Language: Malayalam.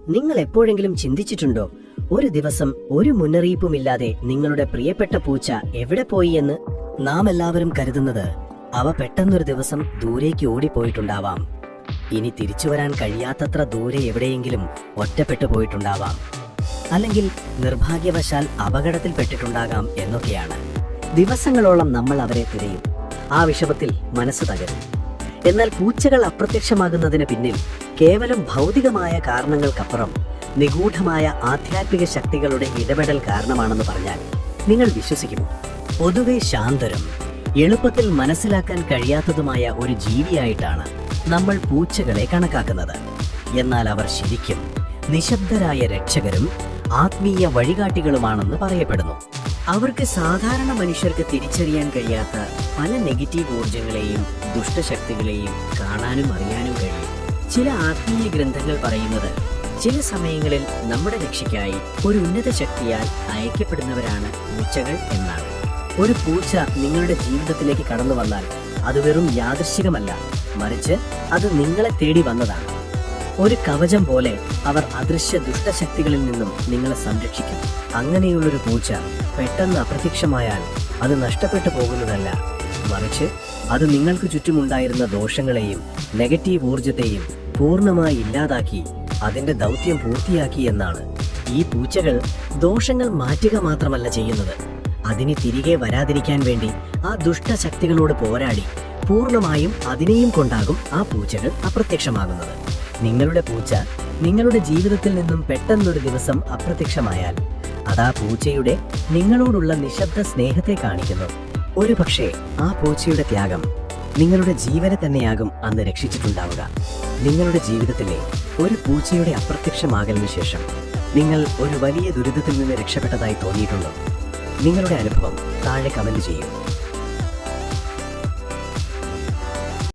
നിങ്ങൾ എപ്പോഴെങ്കിലും ചിന്തിച്ചിട്ടുണ്ടോ, ഒരു ദിവസം ഒരു മുന്നറിയിപ്പുമില്ലാതെ നിങ്ങളുടെ പ്രിയപ്പെട്ട പൂച്ച എവിടെ പോയി എന്ന്? നാം എല്ലാവരും കരുതുന്നത് അവ പെട്ടെന്നൊരു ദിവസം ദൂരേക്ക് ഓടിപ്പോയിട്ടുണ്ടാവാം. ഇനി തിരിച്ചു വരാൻ കഴിയാത്തത്ര ദൂരെ എവിടെയെങ്കിലും ഒറ്റപ്പെട്ടു പോയിട്ടുണ്ടാവാം. അല്ലെങ്കിൽ നിർഭാഗ്യവശാൽ അപകടത്തിൽപ്പെട്ടിട്ടുണ്ടാകാം എന്നൊക്കെയാണ്. ദിവസങ്ങളോളം നമ്മൾ അവരെ തിരയും. ആ വിഷമത്തിൽ മനസ്സ് തകരും. എന്നാൽ പൂച്ചകൾ അപ്രത്യക്ഷമാകുന്നതിന് പിന്നിൽ കേവലം ഭൗതികമായ കാരണങ്ങൾക്കപ്പുറം നിഗൂഢമായ ആധ്യാത്മിക ശക്തികളുടെ ഇടപെടൽ കാരണമാണെന്ന് പറഞ്ഞാൽ നിങ്ങൾ വിശ്വസിക്കുമോ? പൊതുവെ ശാന്തരും എളുപ്പത്തിൽ മനസ്സിലാക്കാൻ കഴിയാത്തതുമായ ഒരു ജീവിയായിട്ടാണ് നമ്മൾ പൂച്ചകളെ കണക്കാക്കുന്നത്. എന്നാൽ അവർ ശരിക്കും നിശബ്ദരായ രക്ഷകരും ആത്മീയ വഴികാട്ടികളുമാണെന്ന് പറയപ്പെടുന്നു. അവർക്ക് സാധാരണ മനുഷ്യർക്ക് തിരിച്ചറിയാൻ കഴിയാത്ത പല നെഗറ്റീവ് ഊർജങ്ങളെയും ദുഷ്ടശക്തികളെയും കാണാനും അറിയാനും കഴിയും. ചില ആത്മീയ ഗ്രന്ഥങ്ങൾ പറയുന്നത് ചില സമയങ്ങളിൽ നമ്മുടെ രക്ഷയ്ക്കായി ഒരു ഉന്നത ശക്തിയാൽ അയക്കപ്പെടുന്നവരാണ് പൂച്ചകൾ എന്നാണ്. ഒരു പൂച്ച നിങ്ങളുടെ ജീവിതത്തിലേക്ക് കടന്നു വന്നാൽ അത് വെറും യാദൃശ്ചികമല്ല, മറിച്ച് അത് നിങ്ങളെ തേടി വന്നതാണ്. ഒരു കവചം പോലെ അവർ അദൃശ്യ ദുഷ്ടശക്തികളിൽ നിന്നും നിങ്ങളെ സംരക്ഷിക്കും. അങ്ങനെയുള്ളൊരു പൂച്ച പെട്ടെന്ന് അപ്രത്യക്ഷമായാൽ അത് നഷ്ടപ്പെട്ടു പോകുന്നതല്ല, മറിച്ച് അത് നിങ്ങൾക്ക് ചുറ്റുമുണ്ടായിരുന്ന ദോഷങ്ങളെയും നെഗറ്റീവ് ഊർജത്തെയും പൂർണ്ണമായി ഇല്ലാതാക്കി അതിന്റെ ദൗത്യം പൂർത്തിയാക്കി എന്നാണ്. ഈ പൂച്ചകൾ ദോഷങ്ങൾ മാറ്റുക മാത്രമല്ല ചെയ്യുന്നത്, അതിന് തിരികെ വരാതിരിക്കാൻ വേണ്ടി ആ ദുഷ്ടശക്തികളോട് പോരാടി പൂർണ്ണമായും അതിനെയും കൊണ്ടാകും ആ പൂച്ചകൾ അപ്രത്യക്ഷമാകുന്നത്. നിങ്ങളുടെ പൂച്ച നിങ്ങളുടെ ജീവിതത്തിൽ നിന്നും പെട്ടെന്നൊരു ദിവസം അപ്രത്യക്ഷമായാൽ അതാ പൂച്ചയുടെ നിങ്ങളോടുള്ള നിശബ്ദ സ്നേഹത്തെ കാണിക്കുന്നു. ഒരു പക്ഷേ ആ പൂച്ചയുടെ ത്യാഗം നിങ്ങളുടെ ജീവനെ തന്നെയാകും അന്ന് രക്ഷിച്ചിട്ടുണ്ടാവുക. നിങ്ങളുടെ ജീവിതത്തിലെ ഒരു പൂച്ചയുടെ അപ്രത്യക്ഷമാകലിന് ശേഷം നിങ്ങൾ ഒരു വലിയ ദുരിതത്തിൽ നിന്ന് രക്ഷപ്പെട്ടതായി തോന്നിയിട്ടുണ്ടോ? നിങ്ങളുടെ അനുഭവം താഴെ കമന്റ് ചെയ്യൂ.